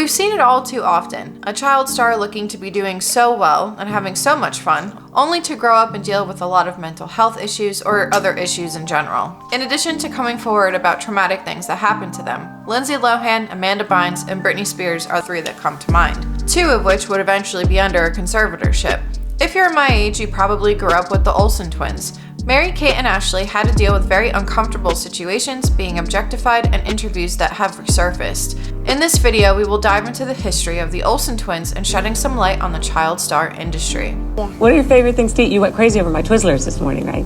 We've seen it all too often. A child star looking to be doing so well and having so much fun, only to grow up and deal with a lot of mental health issues or other issues in general. In addition to coming forward about traumatic things that happened to them, Lindsay Lohan, Amanda Bynes, and Britney Spears are three that come to mind, two of which would eventually be under a conservatorship. If you're my age, you probably grew up with the Olsen twins. Marykate and Ashley had to deal with very uncomfortable situations, being objectified, and interviews that have resurfaced. In this video, we will dive into the history of the Olsen twins and shedding some light on the child star industry. What are your favorite things to eat? You went crazy over my Twizzlers this morning, right?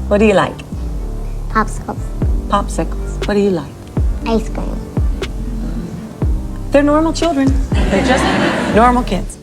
What do you like? Popsicles. Popsicles. What do you like? Ice cream. They're normal children. They're just normal kids.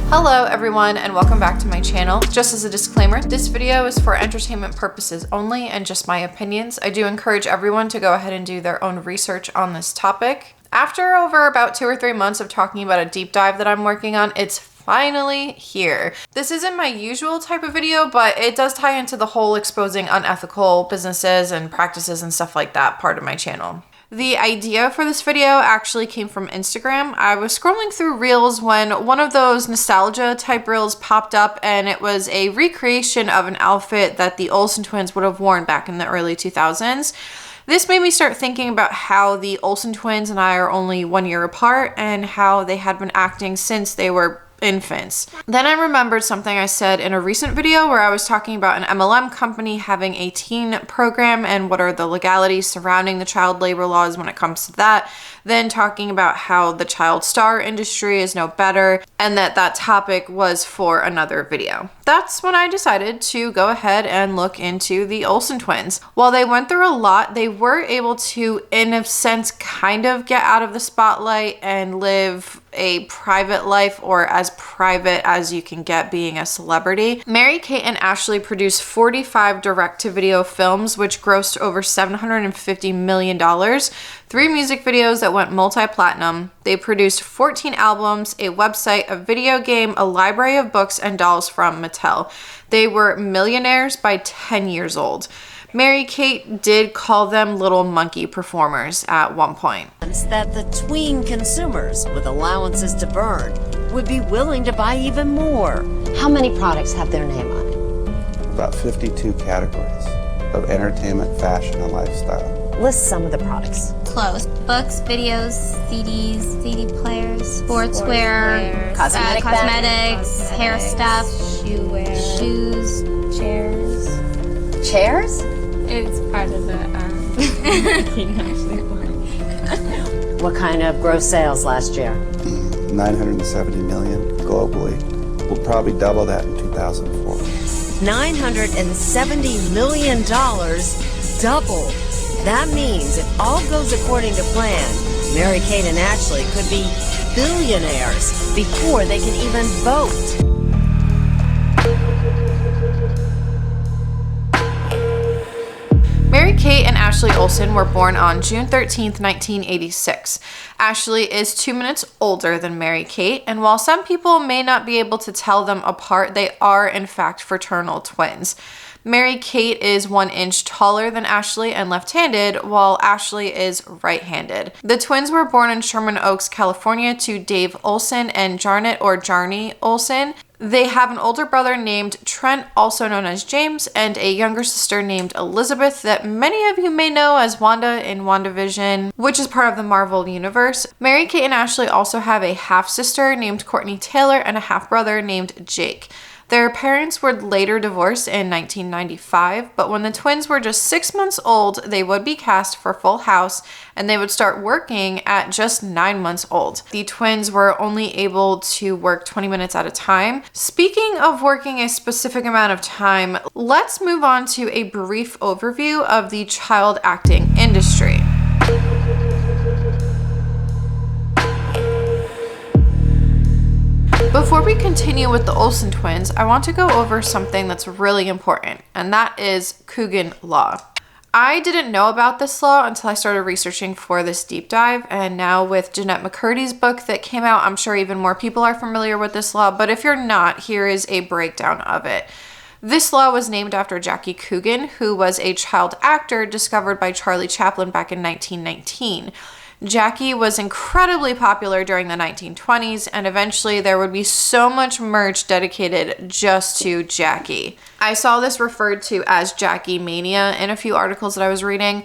Hello everyone and welcome back to my channel. Just as a disclaimer, this video is for entertainment purposes only and just my opinions. I do encourage everyone to go ahead and do their own research on this topic. After over about 2 or 3 months of talking about a deep dive that I'm working on, it's finally here. This isn't my usual type of video, but it does tie into the whole exposing unethical businesses and practices and stuff like that part of my channel. The idea for this video actually came from Instagram. I was scrolling through Reels when one of those nostalgia type Reels popped up, and it was a recreation of an outfit that the Olsen twins would have worn back in the early 2000s. This made me start thinking about how the Olsen twins and I are only 1 year apart and how they had been acting since they were infants. Then I remembered something I said in a recent video where I was talking about an MLM company having a teen program and what are the legalities surrounding the child labor laws when it comes to that. Then talking about how the child star industry is no better and that topic was for another video. That's when I decided to go ahead and look into the Olsen twins. While they went through a lot, they were able to, in a sense, kind of get out of the spotlight and live a private life, or as private as you can get being a celebrity. Marykate and Ashley produced 45 direct-to-video films, which grossed over $750 million, 3 music videos that went multi-platinum. They produced 14 albums, a website, a video game, a library of books, and dolls from Mattel. They were millionaires by 10 years old. Marykate did call them little monkey performers at one point. That the tween consumers with allowances to burn would be willing to buy even more. How many products have their name on it? About 52 categories of entertainment, fashion, and lifestyle. List some of the products. Clothes, books, videos, CDs, CD players, sportswear, cosmetics, hair stuff, shoes, chairs. Chairs? It's part of the What kind of gross sales last year? 970 million globally. We'll probably double that in 2004. $970 million double. That means if all goes according to plan, Marykate and Ashley could be billionaires before they can even vote. Marykate and Ashley Olsen were born on June 13th, 1986. Ashley is 2 minutes older than Marykate, and while some people may not be able to tell them apart, they are in fact fraternal twins. Marykate is 1 inch taller than Ashley and left-handed, while Ashley is right-handed. The twins were born in Sherman Oaks, California to Dave Olsen and Jennette or Jarni Olsen. They have an older brother named Trent, also known as James, and a younger sister named Elizabeth that many of you may know as Wanda in WandaVision, which is part of the Marvel Universe. Marykate and Ashley also have a half-sister named Courtney Taylor and a half-brother named Jake. Their parents would later divorce in 1995, but when the twins were just 6 months old, they would be cast for Full House, and they would start working at just 9 months old. The twins were only able to work 20 minutes at a time. Speaking of working a specific amount of time, let's move on to a brief overview of the child acting industry. Before we continue with the Olsen twins, I want to go over something that's really important, and that is Coogan Law. I didn't know about this law until I started researching for this deep dive, and now with Jennette McCurdy's book that came out, I'm sure even more people are familiar with this law, but if you're not, here is a breakdown of it. This law was named after Jackie Coogan, who was a child actor discovered by Charlie Chaplin back in 1919. Jackie was incredibly popular during the 1920s, and eventually there would be so much merch dedicated just to Jackie. I saw this referred to as Jackie Mania in a few articles that I was reading,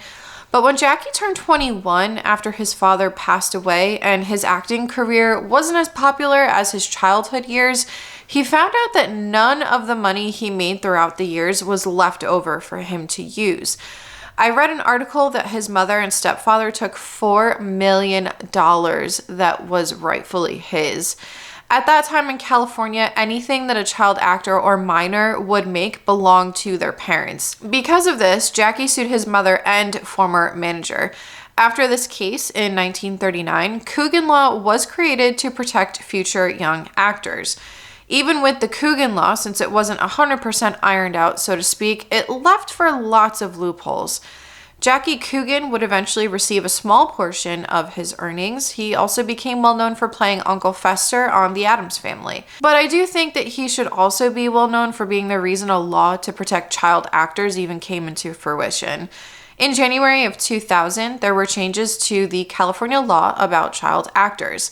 but when Jackie turned 21 after his father passed away and his acting career wasn't as popular as his childhood years, he found out that none of the money he made throughout the years was left over for him to use. I read an article that his mother and stepfather took $4 million that was rightfully his. At that time in California, anything that a child actor or minor would make belonged to their parents. Because of this, Jackie sued his mother and former manager. After this case in 1939, Coogan Law was created to protect future young actors. Even with the Coogan Law, since it wasn't 100% ironed out, so to speak, it left for lots of loopholes. Jackie Coogan would eventually receive a small portion of his earnings. He also became well known for playing Uncle Fester on The Addams Family. But I do think that he should also be well known for being the reason a law to protect child actors even came into fruition. In January of 2000, there were changes to the California law about child actors.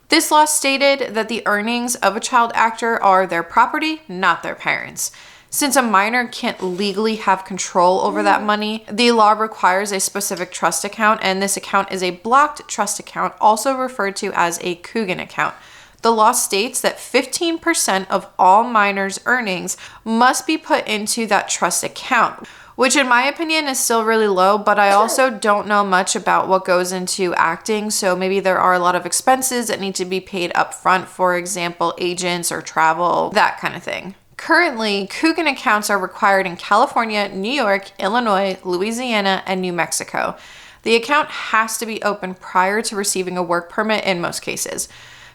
This law stated that the earnings of a child actor are their property, not their parents'. Since a minor can't legally have control over that money, the law requires a specific trust account, and this account is a blocked trust account, also referred to as a Coogan account. The law states that 15% of all minors' earnings must be put into that trust account, which in my opinion is still really low, but I also don't know much about what goes into acting, so maybe there are a lot of expenses that need to be paid up front, for example, agents or travel, that kind of thing. Currently, Coogan accounts are required in California, New York, Illinois, Louisiana, and New Mexico. The account has to be open prior to receiving a work permit in most cases.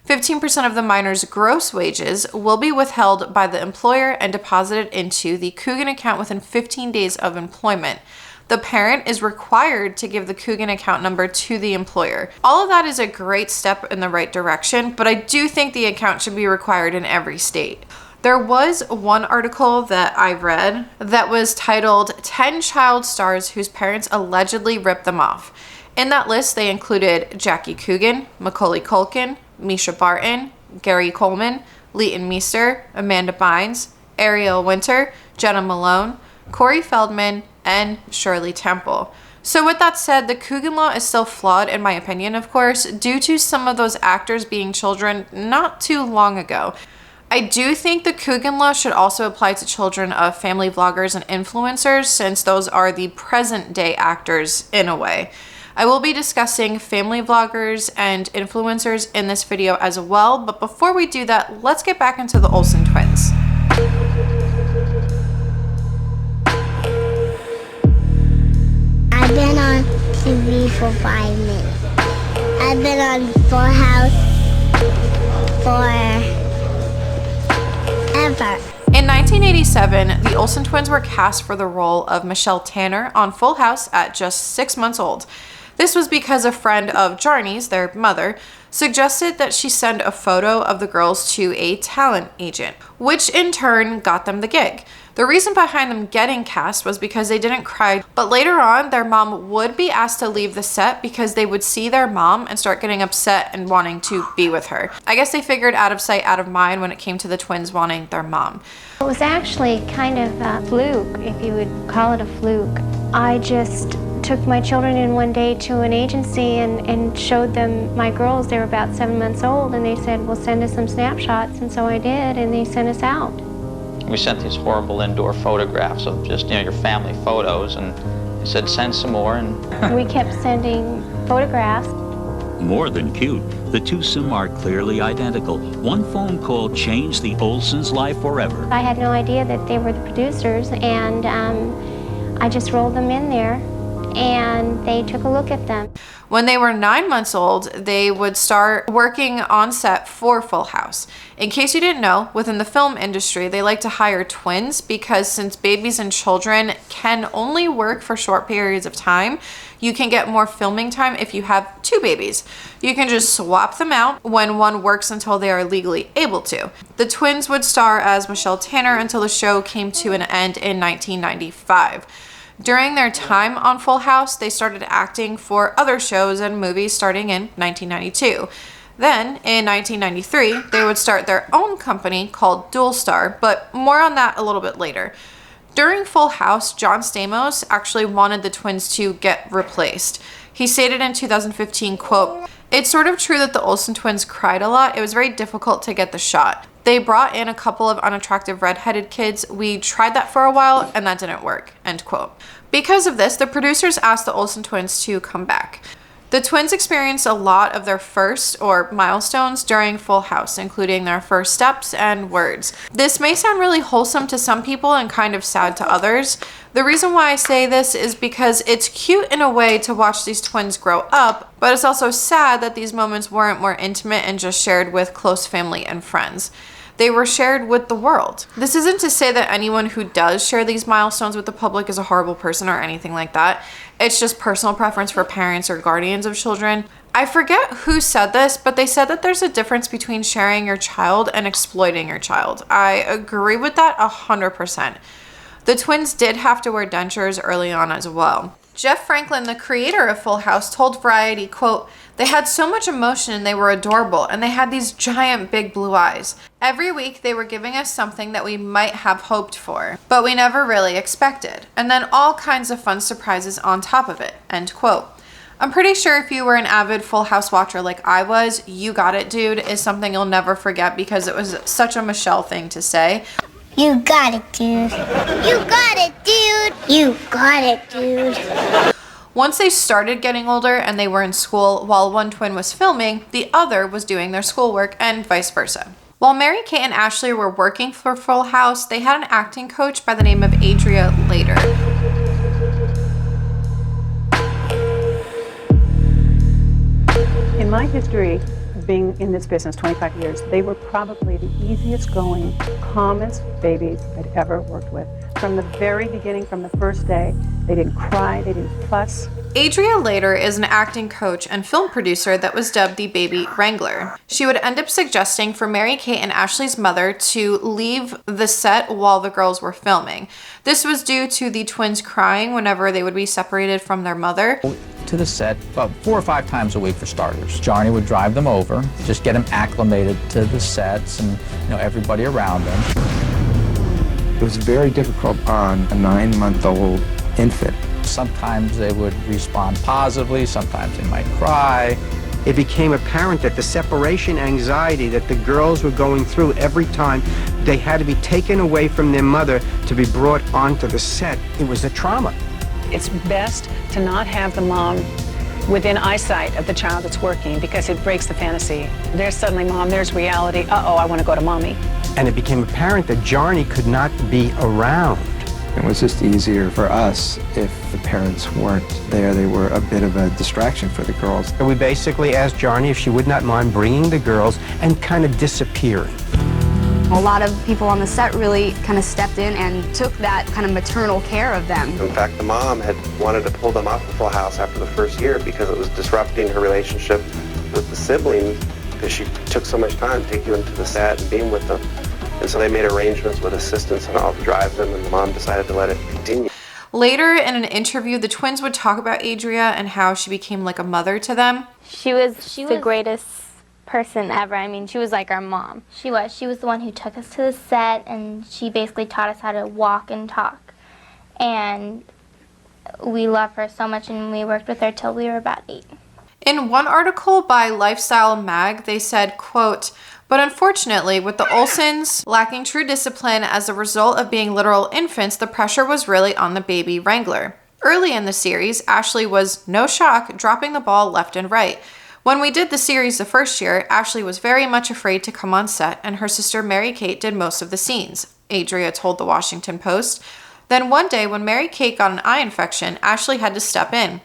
15% of the minor's gross wages will be withheld by the employer and deposited into the Coogan account within 15 days of employment. The parent is required to give the Coogan account number to the employer. All of that is a great step in the right direction, but I do think the account should be required in every state. There was one article that I read that was titled 10 Child Stars Whose Parents Allegedly Ripped Them Off. In that list, they included Jackie Coogan, Macaulay Culkin, Misha Barton, Gary Coleman, Leighton Meester, Amanda Bynes, Ariel Winter, Jenna Malone, Corey Feldman, and Shirley Temple. So with that said, the Coogan Law is still flawed in my opinion, of course, due to some of those actors being children not too long ago. I do think the Coogan Law should also apply to children of family vloggers and influencers, since those are the present day actors in a way. I will be discussing family vloggers and influencers in this video as well, but before we do that, let's get back into the Olsen twins. I've been on TV for 5 minutes. I've been on Full House forever. In 1987, the Olsen twins were cast for the role of Michelle Tanner on Full House at just 6 months old. This was because a friend of Jarney's, their mother, suggested that she send a photo of the girls to a talent agent, which in turn got them the gig. The reason behind them getting cast was because they didn't cry, but later on their mom would be asked to leave the set because they would see their mom and start getting upset and wanting to be with her. I guess they figured out of sight, out of mind when it came to the twins wanting their mom. It was actually kind of a fluke, if you would call it a fluke. I just took my children in one day to an agency and showed them my girls. They were about 7 months old, and they said, well, send us some snapshots, and so I did, and they sent us out. We sent these horrible indoor photographs of just, your family photos, and they said, send some more, and we kept sending photographs. More than cute, the twosome are clearly identical. One phone call changed the Olsen's life forever. I had no idea that they were the producers, and I just rolled them in there, and they took a look at them. When they were 9 months old, they would start working on set for Full House. In case you didn't know, within the film industry, they like to hire twins because since babies and children can only work for short periods of time, you can get more filming time if you have two babies. You can just swap them out when one works until they are legally able to. The twins would star as Michelle Tanner until the show came to an end in 1995. During their time on Full House, they started acting for other shows and movies starting in 1992. Then, in 1993, they would start their own company called Dualstar, but more on that a little bit later. During Full House, John Stamos actually wanted the twins to get replaced. He stated in 2015, quote, "It's sort of true that the Olsen twins cried a lot. It was very difficult to get the shot. They brought in a couple of unattractive redheaded kids. We tried that for a while and that didn't work," end quote. Because of this, the producers asked the Olsen twins to come back. The twins experienced a lot of their first or milestones during Full House, including their first steps and words. This may sound really wholesome to some people and kind of sad to others. The reason why I say this is because it's cute in a way to watch these twins grow up, but it's also sad that these moments weren't more intimate and just shared with close family and friends. They were shared with the world. This isn't to say that anyone who does share these milestones with the public is a horrible person or anything like that. It's just personal preference for parents or guardians of children. I forget who said this, but they said that there's a difference between sharing your child and exploiting your child. I agree with that 100%. The twins did have to wear dentures early on as well. Jeff Franklin, the creator of Full House, told Variety, quote, "They had so much emotion and they were adorable, and they had these giant big blue eyes. Every week they were giving us something that we might have hoped for, but we never really expected. And then all kinds of fun surprises on top of it," end quote. I'm pretty sure if you were an avid Full House watcher like I was, "You got it, dude," is something you'll never forget because it was such a Michelle thing to say. You got it, dude. You got it, dude. You got it, dude. Once they started getting older and they were in school, while one twin was filming, the other was doing their schoolwork and vice versa. While Marykate and Ashley were working for Full House, they had an acting coach by the name of Adria later. In my history of being in this business, 25 years, they were probably the easiest going, calmest babies I'd ever worked with. From the very beginning, from the first day, they didn't cry, they didn't fuss. Adria later is an acting coach and film producer that was dubbed the baby Wrangler. She would end up suggesting for Marykate and Ashley's mother to leave the set while the girls were filming. This was due to the twins crying whenever they would be separated from their mother. To the set about 4 or 5 times a week for starters. Johnny would drive them over, just get them acclimated to the sets and everybody around them. It was very difficult on a 9-month-old infant. Sometimes they would respond positively, sometimes they might cry. It became apparent that the separation anxiety that the girls were going through every time they had to be taken away from their mother to be brought onto the set, it was a trauma. It's best to not have the mom within eyesight of the child that's working because it breaks the fantasy. There's suddenly mom, there's reality. Uh-oh, I want to go to mommy. And it became apparent that Johnny could not be around. It was just easier for us if the parents weren't there. They were a bit of a distraction for the girls. So we basically asked Johnny if she would not mind bringing the girls and kind of disappearing. A lot of people on the set really kind of stepped in and took that kind of maternal care of them. In fact, the mom had wanted to pull them off of Full House after the first year because it was disrupting her relationship with the siblings because she took so much time to take you into the set and being with them. And so they made arrangements with assistants and all to drive them, and the mom decided to let it continue. Later in an interview, the twins would talk about Adria and how she became like a mother to them. She was the greatest person ever. I mean, she was like our mom. She was the one who took us to the set, and she basically taught us how to walk and talk. And we love her so much, and we worked with her till we were about 8. In one article by Lifestyle Mag, they said, quote, "But unfortunately, with the Olsens lacking true discipline as a result of being literal infants, the pressure was really on the baby Wrangler. Early in the series, Ashley was, no shock, dropping the ball left and right. When we did the series the first year, Ashley was very much afraid to come on set, and her sister Marykate did most of the scenes," Adria told the Washington Post. Then one day when Marykate got an eye infection, Ashley had to step in.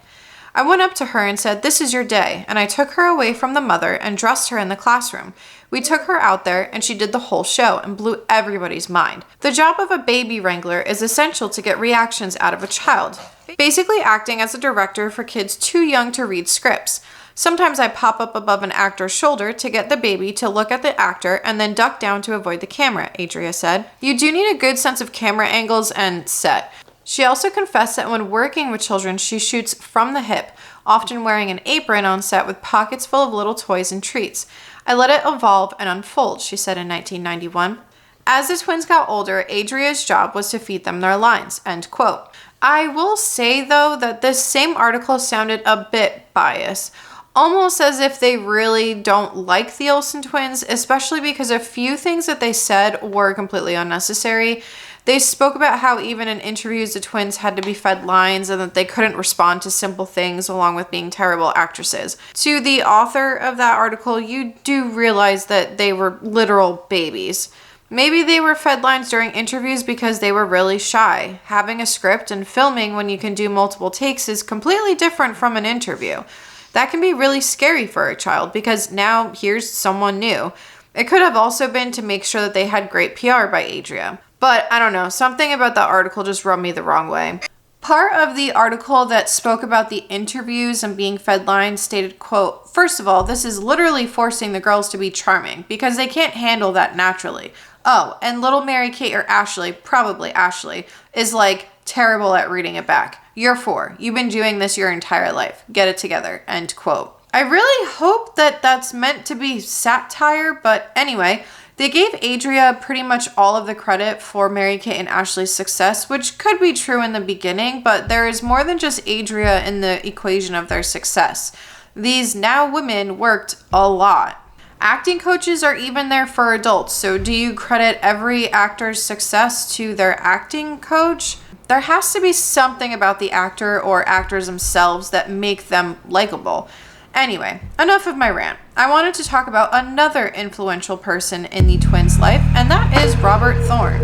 I went up to her and said, "This is your day," and I took her away from the mother and dressed her in the classroom. We took her out there and she did the whole show and blew everybody's mind. The job of a baby wrangler is essential to get reactions out of a child, basically acting as a director for kids too young to read scripts. Sometimes I pop up above an actor's shoulder to get the baby to look at the actor and then duck down to avoid the camera, Adria said. You do need a good sense of camera angles and set. She also confessed that when working with children, she shoots from the hip, often wearing an apron on set with pockets full of little toys and treats. I let it evolve and unfold, she said in 1991. As the twins got older, Adria's job was to feed them their lines, end quote. I will say, though, that this same article sounded a bit biased. Almost as if they really don't like the Olsen twins, especially because a few things that they said were completely unnecessary. They spoke about how even in interviews the twins had to be fed lines and that they couldn't respond to simple things along with being terrible actresses. To the author of that article, you do realize that they were literal babies. Maybe they were fed lines during interviews because they were really shy. Having a script and filming when you can do multiple takes is completely different from an interview. That can be really scary for a child because now here's someone new. It could have also been to make sure that they had great PR by Adria. But I don't know, something about that article just rubbed me the wrong way. Part of the article that spoke about the interviews and being fed lines stated, quote, "First of all, this is literally forcing the girls to be charming because they can't handle that naturally. Oh, and little Marykate or Ashley, probably Ashley, is like terrible at reading it back. You're 4. You've been doing this your entire life. Get it together," end quote. I really hope that that's meant to be satire, but anyway, they gave Adria pretty much all of the credit for Marykate and Ashley's success, which could be true in the beginning, but there is more than just Adria in the equation of their success. These now women worked a lot. Acting coaches are even there for adults, so do you credit every actor's success to their acting coach? There has to be something about the actor or actors themselves that make them likable. Anyway, enough of my rant. I wanted to talk about another influential person in the twins' life, and that is Robert Thorne.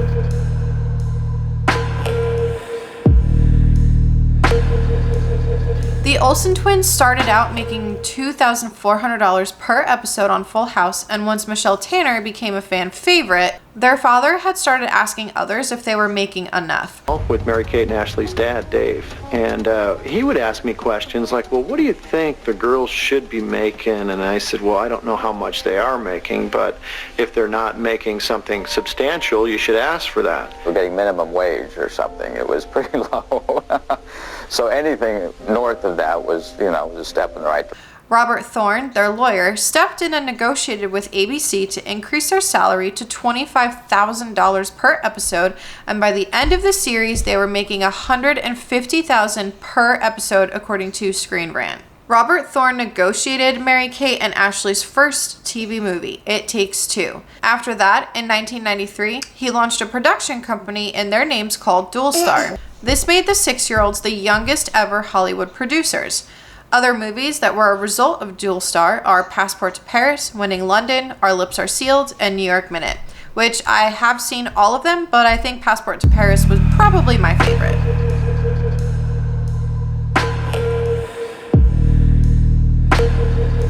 The Olsen twins started out making $2,400 per episode on Full House, and once Michelle Tanner became a fan favorite, their father had started asking others if they were making enough. With Marykate and Ashley's dad, Dave, and he would ask me questions like, well, what do you think the girls should be making? And I said, well, I don't know how much they are making, but if they're not making something substantial, you should ask for that. We're getting minimum wage or something. It was pretty low. So anything north of that was, was a step in the right direction. Robert Thorne, their lawyer, stepped in and negotiated with ABC to increase their salary to $25,000 per episode, and by the end of the series, they were making $150,000 per episode, according to Screen Rant. Robert Thorne negotiated Marykate and Ashley's first TV movie, It Takes Two. After that, in 1993, he launched a production company in their names called Dualstar. This made the 6-year-olds the youngest ever Hollywood producers. Other movies that were a result of Dualstar are Passport to Paris, Winning London, Our Lips Are Sealed, and New York Minute, which I have seen all of them, but I think Passport to Paris was probably my favorite.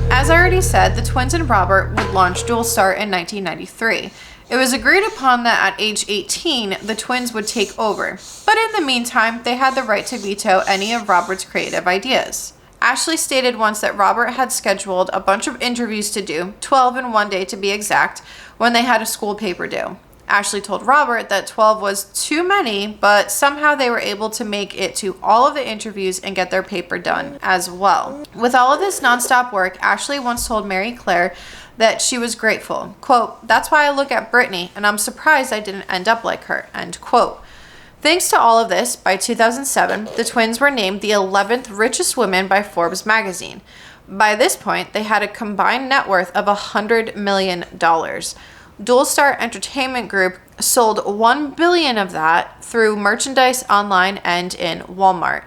As I already said, the twins and Robert would launch Dualstar in 1993. It was agreed upon that at age 18, the twins would take over, but in the meantime, they had the right to veto any of Robert's creative ideas. Ashley stated once that Robert had scheduled a bunch of interviews to do, 12 in one day to be exact, when they had a school paper due. Ashley told Robert that 12 was too many, but somehow they were able to make it to all of the interviews and get their paper done as well. With all of this nonstop work, Ashley once told Mary Claire that she was grateful. Quote, "That's why I look at Britney, and I'm surprised I didn't end up like her," end quote. Thanks to all of this, by 2007, the twins were named the 11th richest women by Forbes magazine. By this point, they had a combined net worth of $100 million. Dualstar Entertainment Group sold $1 billion of that through merchandise online and in Walmart.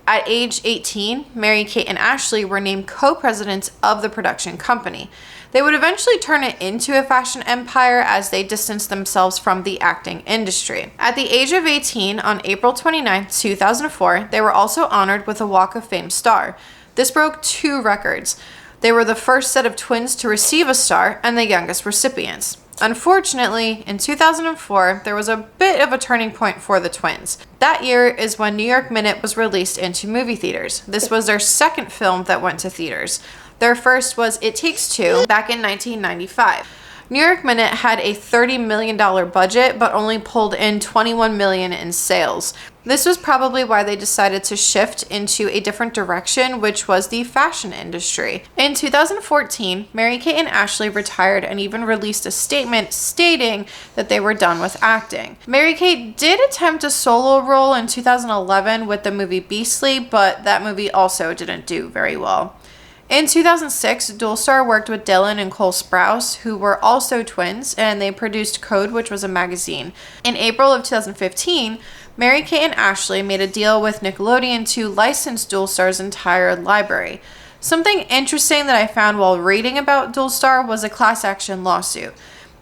At age 18, Marykate and Ashley were named co-presidents of the production company. They would eventually turn it into a fashion empire as they distanced themselves from the acting industry. At the age of 18, on April 29, 2004, they were also honored with a Walk of Fame star. This broke 2 records. They were the first set of twins to receive a star and the youngest recipients. Unfortunately, in 2004, there was a bit of a turning point for the twins. That year is when New York Minute was released into movie theaters. This was their second film that went to theaters. Their first was It Takes Two back in 1995. New York Minute had a $30 million budget, but only pulled in $21 million in sales. This was probably why they decided to shift into a different direction, which was the fashion industry. In 2014, Marykate and Ashley retired and even released a statement stating that they were done with acting. Marykate did attempt a solo role in 2011 with the movie Beastly, but that movie also didn't do very well. In 2006, Dualstar worked with Dylan and Cole Sprouse, who were also twins, and they produced Code, which was a magazine. In April of 2015, Marykate and Ashley made a deal with Nickelodeon to license Dualstar's entire library. Something interesting that I found while reading about Dualstar was a class action lawsuit.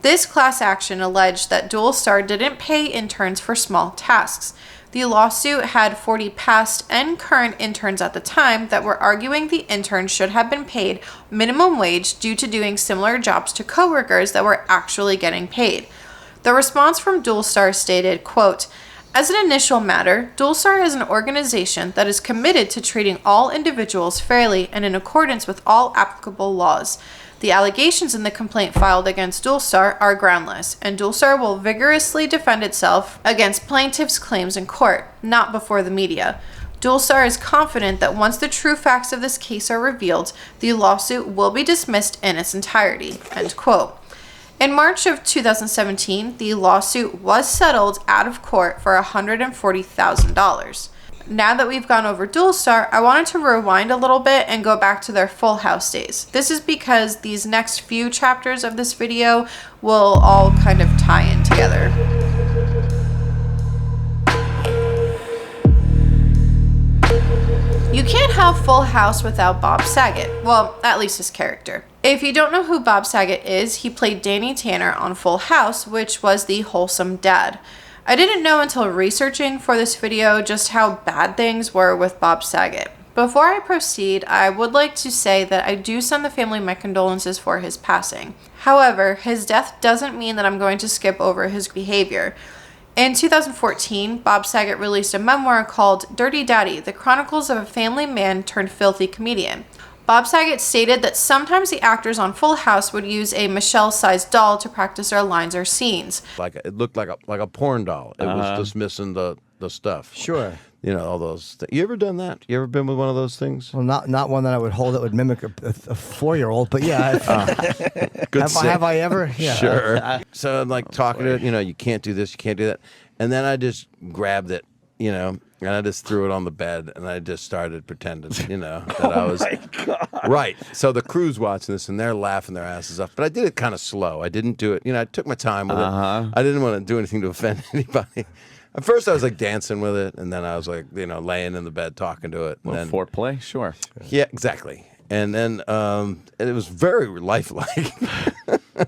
This class action alleged that Dualstar didn't pay interns for small tasks. The lawsuit had 40 past and current interns at the time that were arguing the interns should have been paid minimum wage due to doing similar jobs to coworkers that were actually getting paid. The response from Dualstar stated, quote, "As an initial matter, Dualstar is an organization that is committed to treating all individuals fairly and in accordance with all applicable laws. The allegations in the complaint filed against Dualstar are groundless, and Dualstar will vigorously defend itself against plaintiffs' claims in court, not before the media. Dualstar is confident that once the true facts of this case are revealed, the lawsuit will be dismissed in its entirety." End quote. In March of 2017, the lawsuit was settled out of court for $140,000. Now that we've gone over Dualstar, I wanted to rewind a little bit and go back to their Full House days. This is because these next few chapters of this video will all kind of tie in together. You can't have Full House without Bob Saget. Well, at least his character. If you don't know who Bob Saget is, he played Danny Tanner on Full House, which was the wholesome dad. I didn't know until researching for this video just how bad things were with Bob Saget. Before I proceed, I would like to say that I do send the family my condolences for his passing. However, his death doesn't mean that I'm going to skip over his behavior. In 2014, Bob Saget released a memoir called Dirty Daddy, The Chronicles of a Family Man Turned Filthy Comedian. Bob Saget stated that sometimes the actors on Full House would use a Michelle-sized doll to practice their lines or scenes. Like it looked like a porn doll. It was just missing the stuff. Sure. You know, all those things. You ever done that? You ever been with one of those things? Well, not one that I would hold that would mimic a 4-year-old, but yeah. Have I ever? Yeah. Sure. So I'm like talking to it, you can't do this, you can't do that. And then I just grabbed it, and I just threw it on the bed, and I just started pretending, that I was... my God. Right. So the crew's watching this, and they're laughing their asses off. But I did it kind of slow. I didn't do it... I took my time with it. I didn't want to do anything to offend anybody. At first, I was like dancing with it, and then I was like, laying in the bed talking to it. And then, foreplay? Sure. Yeah, exactly. And then it was very lifelike.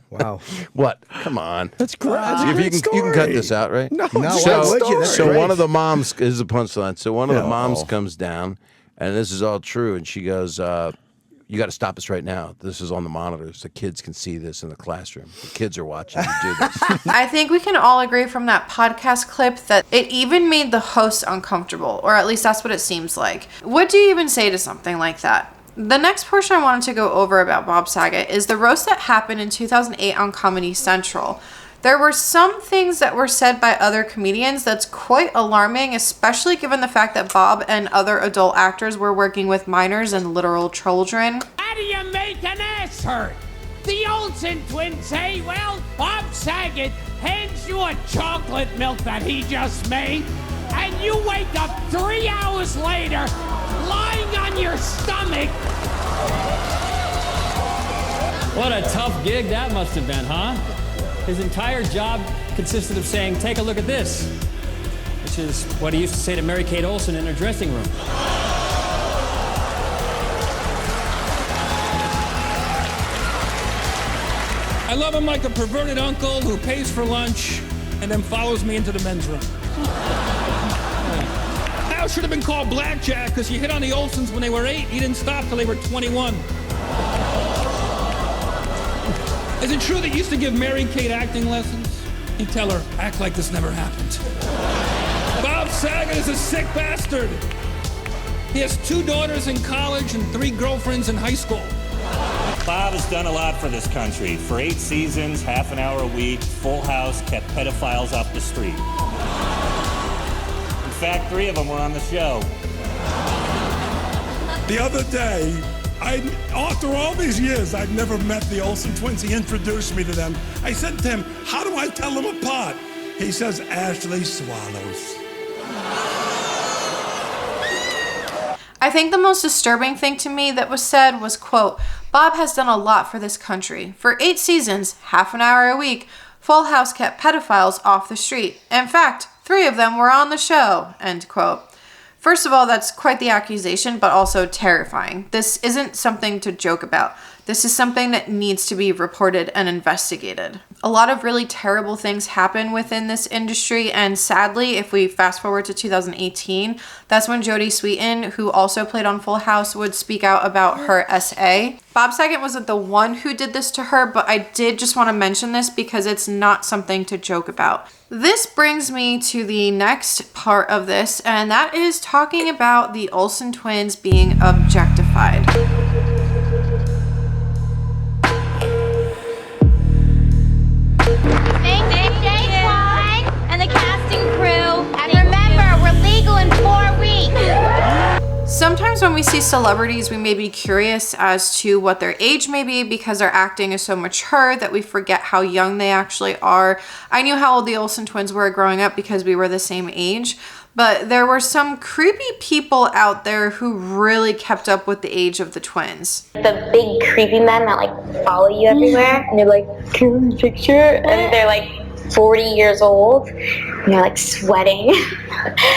Wow. What? Come on. That's great. You can cut this out, right? No. So one of the moms is a punchline. So one of the moms comes down, and this is all true, and she goes, "You got to stop this right now. This is on the monitors. The kids can see this in the classroom. The kids are watching you do this." I think we can all agree from that podcast clip that it even made the hosts uncomfortable, or at least that's what it seems like. What do you even say to something like that? The next portion I wanted to go over about Bob Saget is the roast that happened in 2008 on Comedy Central. There were some things that were said by other comedians that's quite alarming, especially given the fact that Bob and other adult actors were working with minors and literal children. How do you make an ass hurt? The Olsen twins say, well, Bob Saget hands you a chocolate milk that he just made, and you wake up 3 hours later lying on your stomach. What a tough gig that must have been, huh? His entire job consisted of saying, "Take a look at this," which is what he used to say to Marykate Olsen in her dressing room. I love him like a perverted uncle who pays for lunch and then follows me into the men's room. How house should have been called Blackjack because she hit on the Olsens when they were 8. He didn't stop till they were 21. Is it true that you used to give Marykate acting lessons? You tell her, act like this never happened. Bob Saget is a sick bastard. He has 2 daughters in college and 3 girlfriends in high school. Bob has done a lot for this country. For 8 seasons, half an hour a week, Full House kept pedophiles off the street. In fact, 3 of them were on the show. The other day, after all these years, I'd never met the Olsen twins. He introduced me to them. I said to him, how do I tell them apart? He says, Ashley swallows. I think the most disturbing thing to me that was said was, quote, Bob has done a lot for this country. For 8 seasons, half an hour a week, Full House kept pedophiles off the street. In fact, 3 of them were on the show, end quote. First of all, that's quite the accusation, but also terrifying. This isn't something to joke about. This is something that needs to be reported and investigated. A lot of really terrible things happen within this industry, and sadly, if we fast forward to 2018, that's when Jodie Sweetin, who also played on Full House, would speak out about her SA. Bob Saget wasn't the one who did this to her, but I did just want to mention this because it's not something to joke about. This brings me to the next part of this, and that is talking about the Olsen twins being objectified. Sometimes when we see celebrities, we may be curious as to what their age may be because their acting is so mature that we forget how young they actually are. I knew how old the Olsen twins were growing up because we were the same age, but there were some creepy people out there who really kept up with the age of the twins. The big creepy men that like follow you everywhere and they're like, can we picture? And they're like 40 years old and they're like sweating.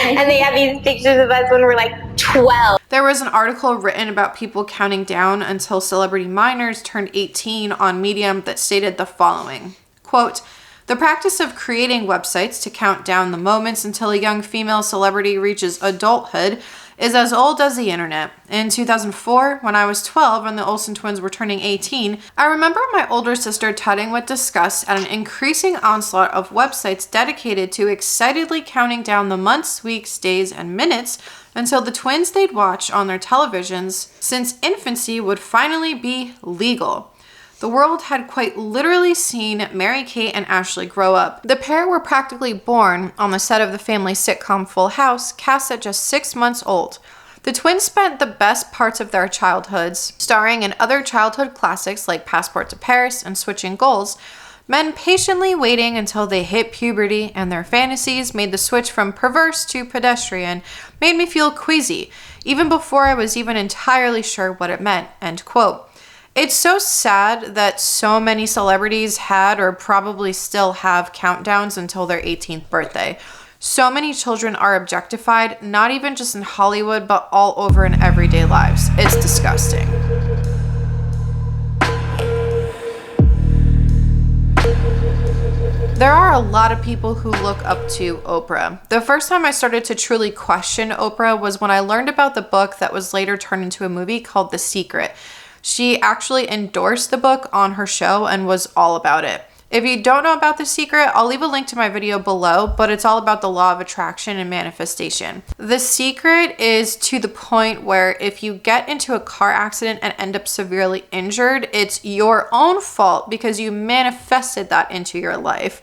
And they have these pictures of us when we're like 12. There was an article written about people counting down until celebrity minors turned 18 on Medium that stated the following, quote, the practice of creating websites to count down the moments until a young female celebrity reaches adulthood is as old as the internet. In 2004, when I was 12 and the Olsen twins were turning 18, I remember my older sister tutting with disgust at an increasing onslaught of websites dedicated to excitedly counting down the months, weeks, days, and minutes until the twins they'd watch on their televisions since infancy would finally be legal. The world had quite literally seen Marykate and Ashley grow up. The pair were practically born on the set of the family sitcom Full House, cast at just 6 months old. The twins spent the best parts of their childhoods starring in other childhood classics like Passport to Paris and Switching Goals, men patiently waiting until they hit puberty and their fantasies made the switch from perverse to pedestrian made me feel queasy, even before I was even entirely sure what it meant, end quote. It's so sad that so many celebrities had or probably still have countdowns until their 18th birthday. So many children are objectified, not even just in Hollywood, but all over in everyday lives. It's disgusting. There are a lot of people who look up to Oprah. The first time I started to truly question Oprah was when I learned about the book that was later turned into a movie called The Secret. She actually endorsed the book on her show and was all about it. If you don't know about The Secret, I'll leave a link to my video below, but it's all about the law of attraction and manifestation. The Secret is to the point where if you get into a car accident and end up severely injured, it's your own fault because you manifested that into your life.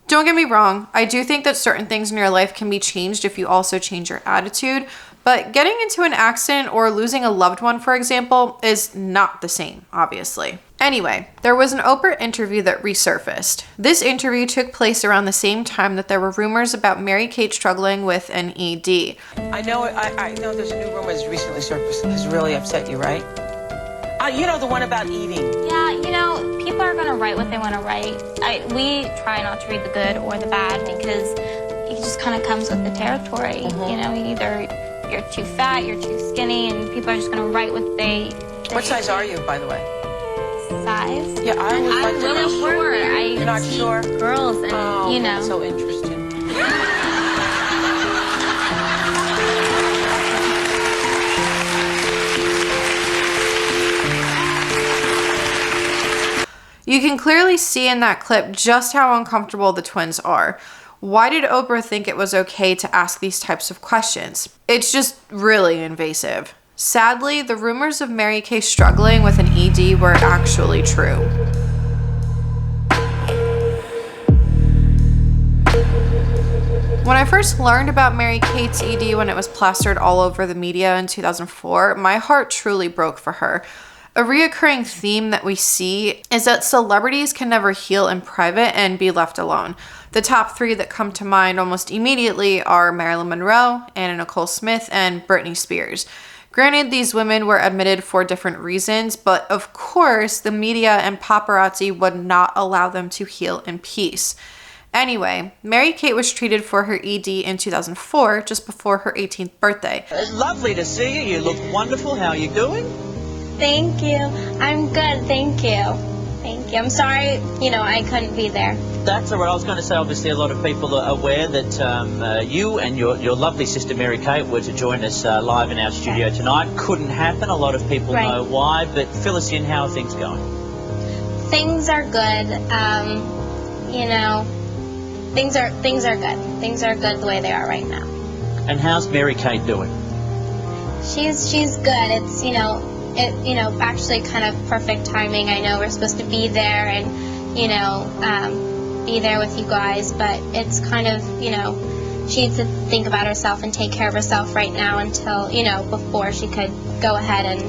Don't get me wrong, I do think that certain things in your life can be changed if you also change your attitude, but getting into an accident or losing a loved one, for example, is not the same, obviously. Anyway, there was an Oprah interview that resurfaced. This interview took place around the same time that there were rumors about Marykate struggling with an ED. I know there's a new rumor that's recently surfaced that has really upset you, right? You know, the one about eating. Yeah, you know, people are gonna write what they wanna write. We try not to read the good or the bad because it just kind of comes with the territory. You know, either you're too fat, you're too skinny, and people are just gonna write what they What size are you, by the way? Size? Yeah, I would like to know. I'm really sure. You're not sure? Girls, and you know. That's so interesting. You can clearly see in that clip just how uncomfortable the twins are. Why did Oprah think it was okay to ask these types of questions? It's just really invasive. Sadly, the rumors of Marykate struggling with an ED were actually true. When I first learned about Marykate's ED when it was plastered all over the media in 2004, my heart truly broke for her. A reoccurring theme that we see is that celebrities can never heal in private and be left alone. The top 3 that come to mind almost immediately are Marilyn Monroe, Anna Nicole Smith, and Britney Spears. Granted, these women were admitted for different reasons, but of course, the media and paparazzi would not allow them to heal in peace. Anyway, Marykate was treated for her ED in 2004, just before her 18th birthday. It's lovely to see you. You look wonderful. How are you doing? Thank you. I'm good, thank you. Thank you. I'm sorry, I couldn't be there. That's all right. I was going to say, obviously, a lot of people are aware that you and your lovely sister Marykate were to join us live in our studio tonight. Couldn't happen. A lot of people know why, but fill us in. How are things going? Things are good. Things are good. Things are good the way they are right now. And how's Marykate doing? She's good. It's actually kind of perfect timing. I know we're supposed to be there and be there with you guys, but it's kind of she needs to think about herself and take care of herself right now until before she could go ahead and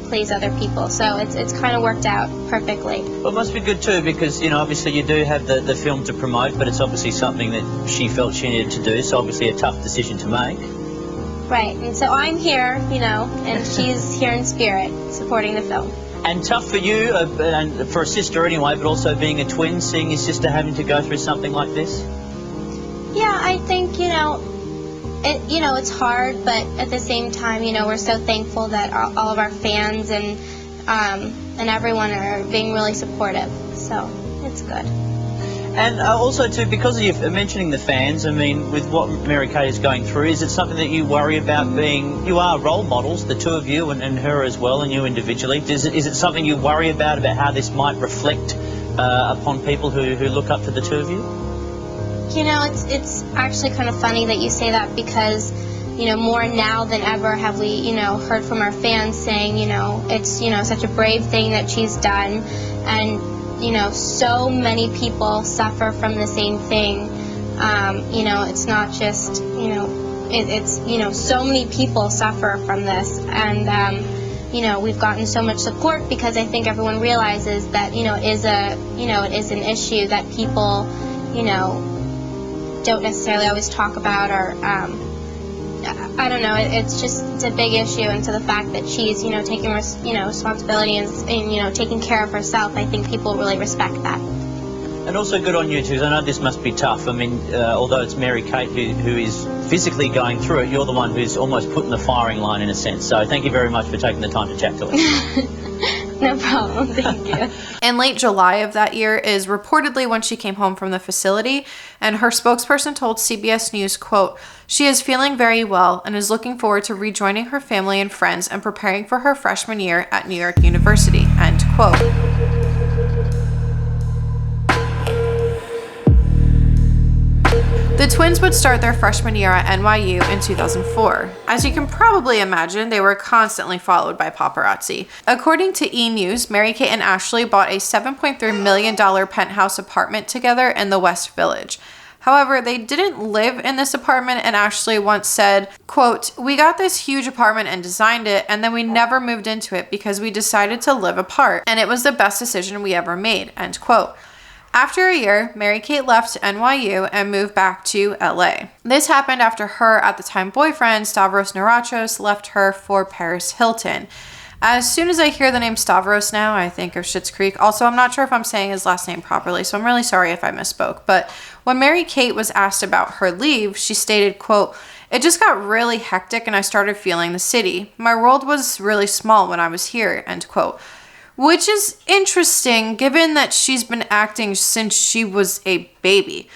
please other people. So it's kind of worked out perfectly. Well, it must be good too, because obviously you do have the film to promote, but it's obviously something that she felt she needed to do, so obviously a tough decision to make. Right, and so I'm here, and she's here in spirit supporting the film. And tough for you, and for a sister anyway, but also being a twin, seeing your sister having to go through something like this? Yeah, I think, it's hard, but at the same time, we're so thankful that all of our fans and everyone are being really supportive, so it's good. And also, too, because of you mentioning the fans, I mean, with what Marykate is going through, is it something that you worry about you are role models, the two of you and her as well, and you individually. Is it something you worry about how this might reflect upon people who look up to the two of you? It's actually kind of funny that you say that because, more now than ever have we, heard from our fans saying, it's, such a brave thing that she's done. And, so many people suffer from the same thing. It's not just, so many people suffer from this. And, we've gotten so much support because I think everyone realizes that, it is an issue that people, don't necessarily always talk about, or I don't know. It's a big issue, and so the fact that she's taking responsibility and taking care of herself, I think people really respect that. And also good on you too. I know this must be tough. I mean, although it's Marykate who is physically going through it, you're the one who's almost put in the firing line in a sense. So thank you very much for taking the time to chat to us. No problem, thank you. In late July of that year is reportedly when she came home from the facility, and her spokesperson told CBS News, quote, "She is feeling very well and is looking forward to rejoining her family and friends and preparing for her freshman year at New York University," end quote. The twins would start their freshman year at NYU in 2004. As you can probably imagine, they were constantly followed by paparazzi. According to E! News, Marykate and Ashley bought a $7.3 million penthouse apartment together in the West Village. However, they didn't live in this apartment, and Ashley once said, quote, "We got this huge apartment and designed it, and then we never moved into it because we decided to live apart, and it was the best decision we ever made," end quote. After a year, Marykate left NYU and moved back to LA. This happened after her at the time boyfriend, Stavros Narachos, left her for Paris Hilton. As soon as I hear the name Stavros now, I think of Schitt's Creek. Also, I'm not sure if I'm saying his last name properly, so I'm really sorry if I misspoke. But when Marykate was asked about her leave, she stated, quote, "It just got really hectic and I started feeling the city. My world was really small when I was here," end quote. Which is interesting given that she's been acting since she was a baby.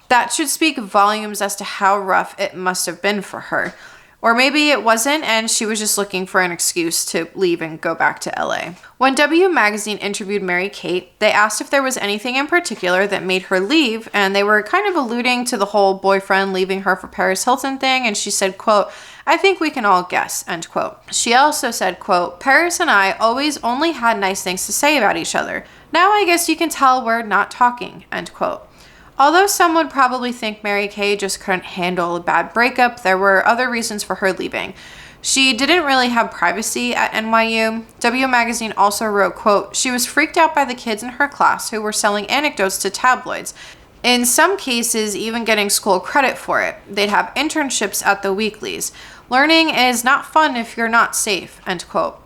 That should speak volumes as to how rough it must have been for her. Or maybe it wasn't, and she was just looking for an excuse to leave and go back to LA. When W Magazine interviewed Marykate, they asked if there was anything in particular that made her leave, and they were kind of alluding to the whole boyfriend leaving her for Paris Hilton thing, and she said, quote, "I think we can all guess," end quote. She also said, quote, "Paris and I always only had nice things to say about each other. Now I guess you can tell we're not talking," end quote. Although some would probably think Marykate just couldn't handle a bad breakup, there were other reasons for her leaving. She didn't really have privacy at NYU. W Magazine also wrote, quote, "She was freaked out by the kids in her class who were selling anecdotes to tabloids. In some cases, even getting school credit for it. They'd have internships at the weeklies. Learning is not fun if you're not safe," end quote.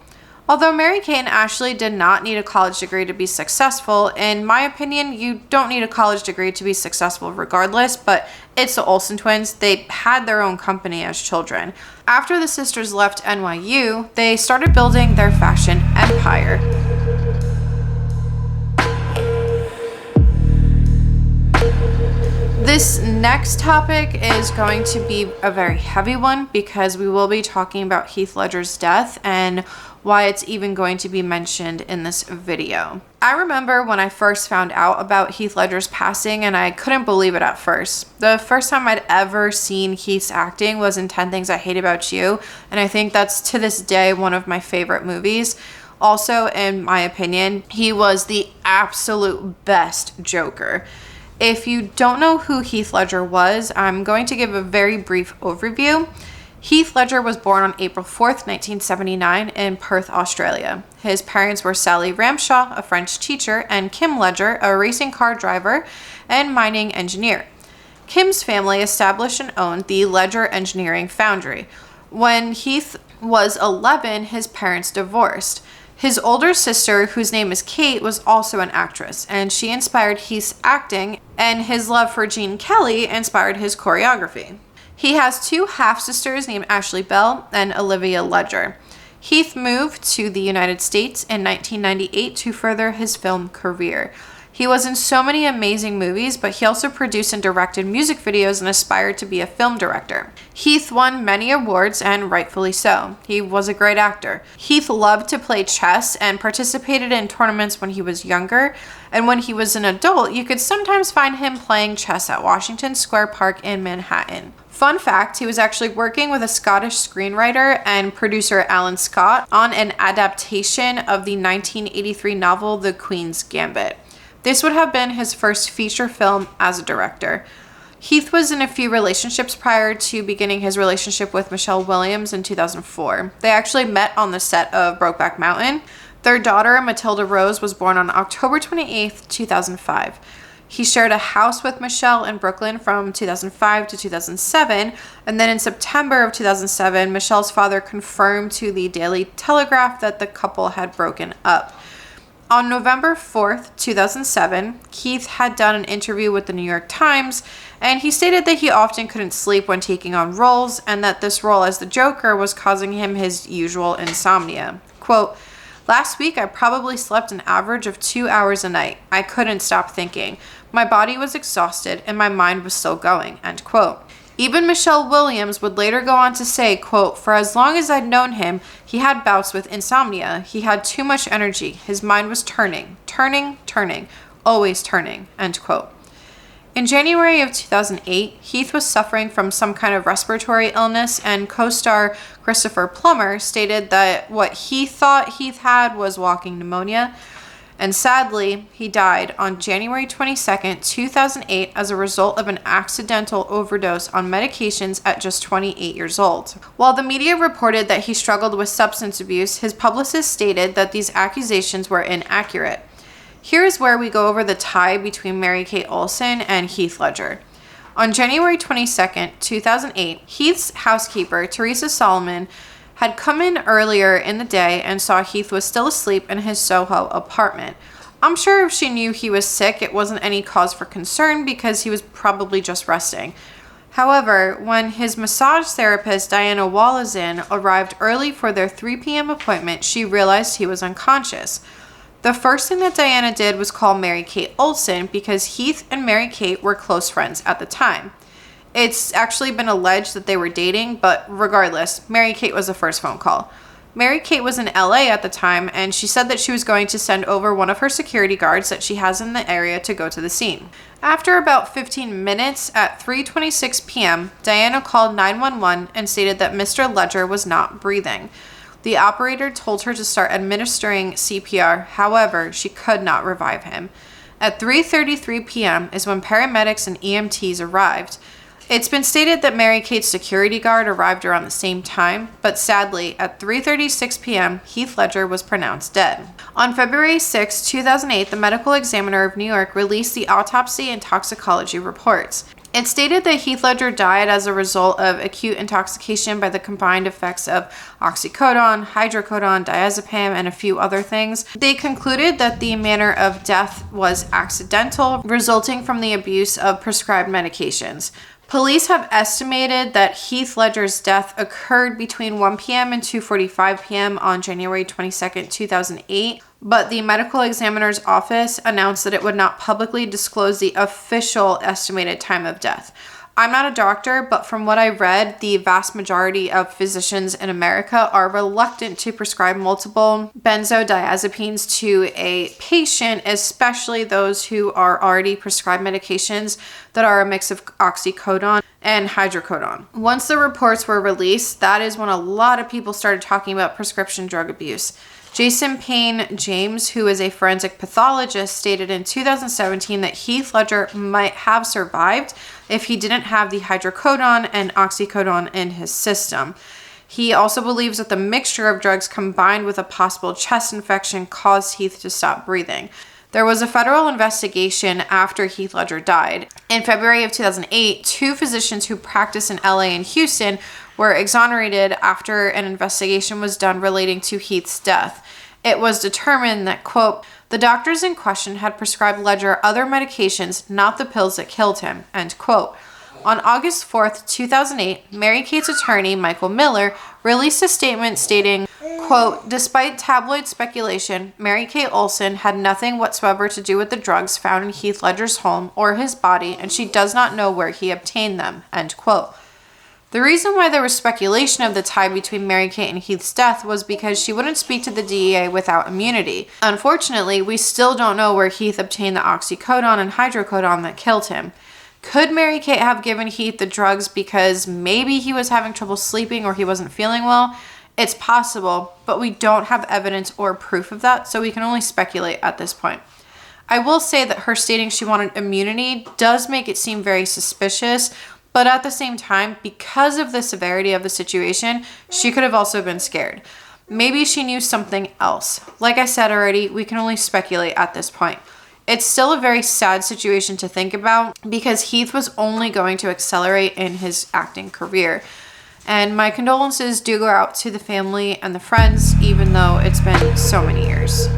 Although Marykate and Ashley did not need a college degree to be successful, in my opinion, you don't need a college degree to be successful regardless, but it's the Olsen twins. They had their own company as children. After the sisters left NYU, they started building their fashion empire. This next topic is going to be a very heavy one because we will be talking about Heath Ledger's death and why it's even going to be mentioned in this video. I remember when I first found out about Heath Ledger's passing and I couldn't believe it at first. The first time I'd ever seen Heath's acting was in 10 Things I Hate About You, and I think that's to this day one of my favorite movies. Also, in my opinion, he was the absolute best Joker. If you don't know who Heath Ledger was, I'm going to give a very brief overview. Heath Ledger was born on April 4th, 1979 in Perth, Australia. His parents were Sally Ramshaw, a French teacher, and Kim Ledger, a racing car driver and mining engineer. Kim's family established and owned the Ledger Engineering Foundry. When Heath was 11, his parents divorced. His older sister, whose name is Kate, was also an actress, and she inspired Heath's acting, and his love for Gene Kelly inspired his choreography. He has two half-sisters named Ashley Bell and Olivia Ledger. Heath moved to the United States in 1998 to further his film career. He was in so many amazing movies, but he also produced and directed music videos and aspired to be a film director. Heath won many awards, and rightfully so. He was a great actor. Heath loved to play chess and participated in tournaments when he was younger, and when he was an adult, you could sometimes find him playing chess at Washington Square Park in Manhattan. Fun fact, he was actually working with a Scottish screenwriter and producer Alan Scott on an adaptation of the 1983 novel The Queen's Gambit. This would have been his first feature film as a director. Heath was in a few relationships prior to beginning his relationship with Michelle Williams in 2004. They actually met on the set of Brokeback Mountain. Their daughter, Matilda Rose, was born on October 28, 2005. He shared a house with Michelle in Brooklyn from 2005 to 2007, and then in September of 2007, Michelle's father confirmed to the Daily Telegraph that the couple had broken up. On November 4th, 2007, Heath had done an interview with the New York Times, and he stated that he often couldn't sleep when taking on roles, and that this role as the Joker was causing him his usual insomnia. Quote, "Last week I probably slept an average of 2 hours a night. I couldn't stop thinking. My body was exhausted and my mind was still going," end quote. Even Michelle Williams would later go on to say, quote, "For as long as I'd known him, he had bouts with insomnia. He had too much energy. His mind was turning, always turning," end quote. In January of 2008, Heath was suffering from some kind of respiratory illness, and co-star Christopher Plummer stated that what he thought Heath had was walking pneumonia. And sadly, he died on January 22nd, 2008 as a result of an accidental overdose on medications at just 28 years old. While the media reported that he struggled with substance abuse, his publicist stated that these accusations were inaccurate. Here is where we go over the tie between Marykate Olsen and Heath Ledger. On January 22nd, 2008, Heath's housekeeper, Teresa Solomon, had come in earlier in the day and saw Heath was still asleep in his Soho apartment. I'm sure if she knew he was sick, it wasn't any cause for concern because he was probably just resting. However, when his massage therapist, Diana Wallazin, arrived early for their 3 p.m. appointment, she realized he was unconscious. The first thing that Diana did was call Marykate Olsen because Heath and Marykate were close friends at the time. It's actually been alleged that they were dating, but regardless, Marykate was the first phone call. Marykate was in LA at the time, and she said that she was going to send over one of her security guards that she has in the area to go to the scene. After about 15 minutes, at 3:26 p.m., Diana called 911 and stated that Mr. Ledger was not breathing. The operator told her to start administering CPR, however, she could not revive him. At 3:33 p.m. is when paramedics and EMTs arrived. It's been stated that Marykate's security guard arrived around the same time, but sadly, at 3:36 p.m., Heath Ledger was pronounced dead. On February 6, 2008, the Medical Examiner of New York released the autopsy and toxicology reports. It stated that Heath Ledger died as a result of acute intoxication by the combined effects of oxycodone, hydrocodone, diazepam, and a few other things. They concluded that the manner of death was accidental, resulting from the abuse of prescribed medications. Police have estimated that Heath Ledger's death occurred between 1 p.m. and 2:45 p.m. on January 22, 2008, but the medical examiner's office announced that it would not publicly disclose the official estimated time of death. I'm not a doctor, but from what I read, the vast majority of physicians in America are reluctant to prescribe multiple benzodiazepines to a patient, especially those who are already prescribed medications that are a mix of oxycodone and hydrocodone. Once the reports were released, that is when a lot of people started talking about prescription drug abuse. Jason Payne James, who is a forensic pathologist, stated in 2017 that Heath Ledger might have survived if he didn't have the hydrocodone and oxycodone in his system. He also believes that the mixture of drugs combined with a possible chest infection caused Heath to stop breathing. There was a federal investigation after Heath Ledger died. In February of 2008, 2 physicians who practice in LA and Houston were exonerated after an investigation was done relating to Heath's death. It was determined that, quote, the doctors in question had prescribed Ledger other medications, not the pills that killed him, end quote. On August 4th, 2008, Marykate's attorney, Michael Miller, released a statement stating, quote, despite tabloid speculation, Marykate Olsen had nothing whatsoever to do with the drugs found in Heath Ledger's home or his body, and she does not know where he obtained them, end quote. The reason why there was speculation of the tie between Marykate and Heath's death was because she wouldn't speak to the DEA without immunity. Unfortunately, we still don't know where Heath obtained the oxycodone and hydrocodone that killed him. Could Marykate have given Heath the drugs because maybe he was having trouble sleeping or he wasn't feeling well? It's possible, but we don't have evidence or proof of that, so we can only speculate at this point. I will say that her stating she wanted immunity does make it seem very suspicious, but at the same time, because of the severity of the situation, she could have also been scared. Maybe she knew something else. Like I said already, we can only speculate at this point. It's still a very sad situation to think about because Heath was only going to accelerate in his acting career. And my condolences do go out to the family and the friends, even though it's been so many years.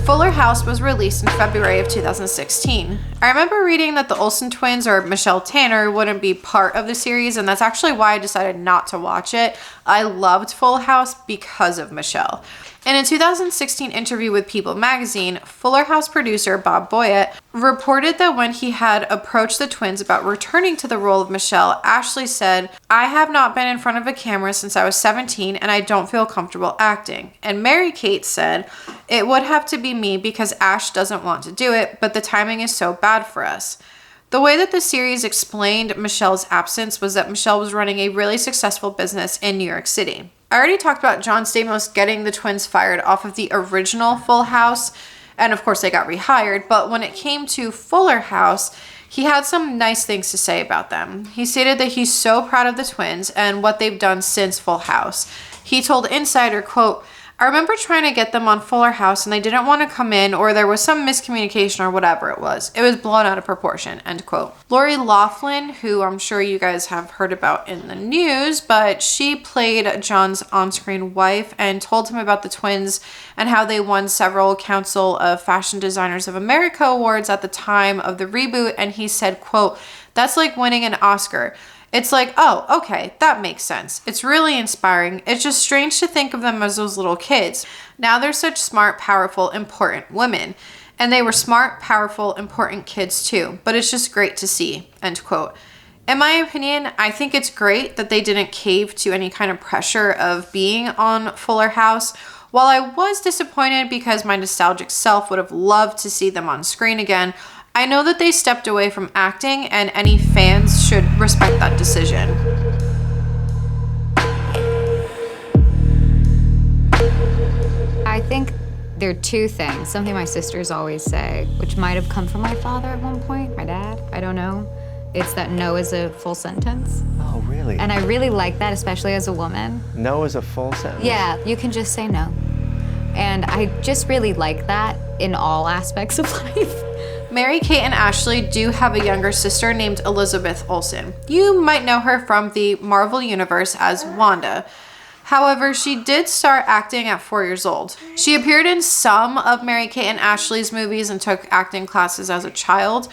Fuller House was released in February of 2016. I remember reading that the Olsen twins or Michelle Tanner wouldn't be part of the series, and that's actually why I decided not to watch it. I loved Full House because of Michelle. In a 2016 interview with People magazine, Fuller House producer Bob Boyett reported that when he had approached the twins about returning to the role of Michelle, Ashley said, I have not been in front of a camera since I was 17 and I don't feel comfortable acting. And Marykate said, it would have to be me because Ash doesn't want to do it, but the timing is so bad for us. The way that the series explained Michelle's absence was that Michelle was running a really successful business in New York City. I already talked about John Stamos getting the twins fired off of the original Full House, and of course they got rehired, but when it came to Fuller House, he had some nice things to say about them. He stated that he's so proud of the twins and what they've done since Full House. He told Insider, quote, I remember trying to get them on Fuller House and they didn't want to come in, or there was some miscommunication or whatever it was. It was blown out of proportion, end quote. Lori Loughlin, who I'm sure you guys have heard about in the news, but she played John's on-screen wife and told him about the twins and how they won several Council of Fashion Designers of America awards at the time of the reboot, and he said, quote, that's like winning an Oscar. It's like, oh, okay, that makes sense. It's really inspiring. It's just strange to think of them as those little kids. Now they're such smart, powerful, important women. And they were smart, powerful, important kids too, but it's just great to see, end quote. In my opinion, I think it's great that they didn't cave to any kind of pressure of being on Fuller House. While I was disappointed because my nostalgic self would have loved to see them on screen again, I know that they stepped away from acting, and any fans should respect that decision. I think there are two things. Something my sisters always say, which might have come from my father at one point, my dad, I don't know. It's that no is a full sentence. Oh, really? And I really like that, especially as a woman. No is a full sentence? Yeah, you can just say no. And I just really like that in all aspects of life. Marykate and Ashley do have a younger sister named Elizabeth Olsen. You might know her from the Marvel Universe as Wanda. However, she did start acting at 4 years old. She appeared in some of Marykate and Ashley's movies and took acting classes as a child.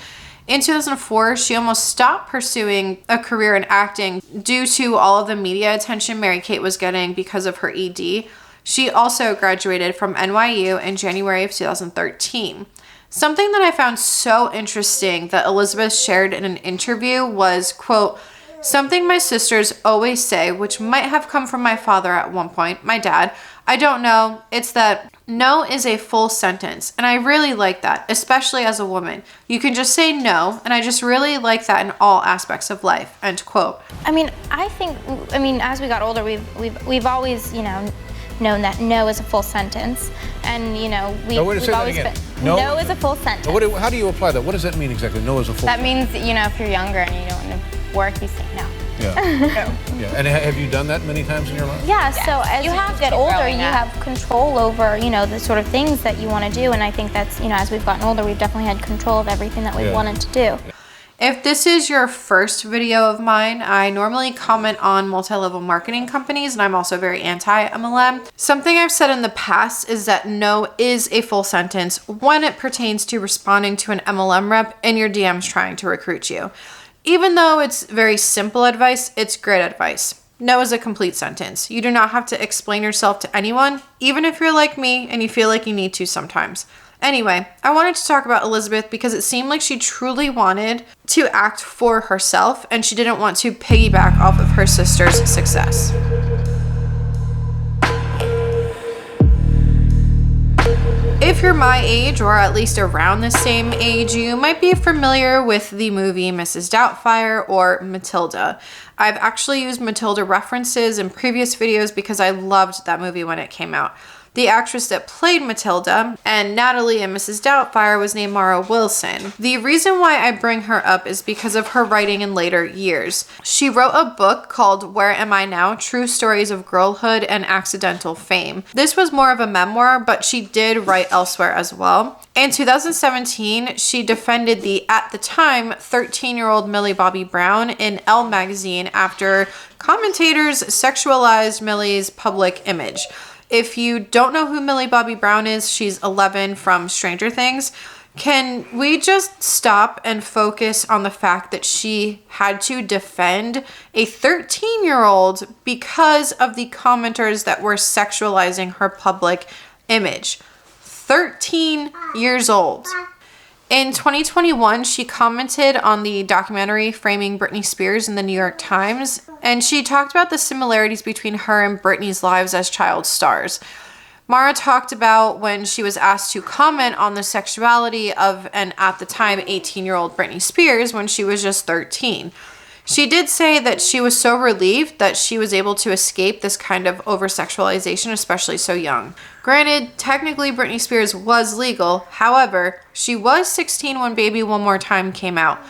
In 2004, she almost stopped pursuing a career in acting due to all of the media attention Marykate was getting because of her ED. She also graduated from NYU in January of 2013. Something that I found so interesting that Elizabeth shared in an interview was, quote, "Something my sisters always say, which might have come from my father at one point, my dad, I don't know, it's that no is a full sentence, and I really like that, especially as a woman. You can just say no, and I just really like that in all aspects of life," end quote. I think, as we got older, we've always, known that no is a full sentence, and we've always been, no is a full sentence. How do you apply that? What does that mean exactly? No is a full sentence. That means, if you're younger and you don't want to work, you say no. Yeah. Yeah. And have you done that many times in your life? Yeah, so as you get older, you have control over, the sort of things that you want to do, and I think that's, as we've gotten older, we've definitely had control of everything that we've wanted to do. If this is your first video of mine, I normally comment on multi-level marketing companies, and I'm also very anti-MLM. Something I've said in the past is that no is a full sentence when it pertains to responding to an MLM rep in your DMs trying to recruit you. Even though it's very simple advice, it's great advice. No is a complete sentence. You do not have to explain yourself to anyone, even if you're like me and you feel like you need to sometimes. Anyway, I wanted to talk about Elizabeth because it seemed like she truly wanted to act for herself and she didn't want to piggyback off of her sister's success. If you're my age, or at least around the same age, you might be familiar with the movie Mrs. Doubtfire or Matilda. I've actually used Matilda references in previous videos because I loved that movie when it came out. The actress that played Matilda and Natalie in Mrs. Doubtfire was named Mara Wilson. The reason why I bring her up is because of her writing in later years. She wrote a book called Where Am I Now? True Stories of Girlhood and Accidental Fame. This was more of a memoir, but she did write elsewhere as well. In 2017, she defended the, at the time, 13-year-old Millie Bobby Brown in Elle magazine after commentators sexualized Millie's public image. If you don't know who Millie Bobby Brown is, she's 11 from Stranger Things. Can we just stop and focus on the fact that she had to defend a 13-year-old because of the commenters that were sexualizing her public image? 13 years old. In 2021, she commented on the documentary Framing Britney Spears in the New York Times, and she talked about the similarities between her and Britney's lives as child stars. Mara talked about when she was asked to comment on the sexuality of an, at the time, 18-year-old Britney Spears when she was just 13. She did say that she was so relieved that she was able to escape this kind of over-sexualization, especially so young. Granted, technically Britney Spears was legal. However, she was 16 when Baby One More Time came out.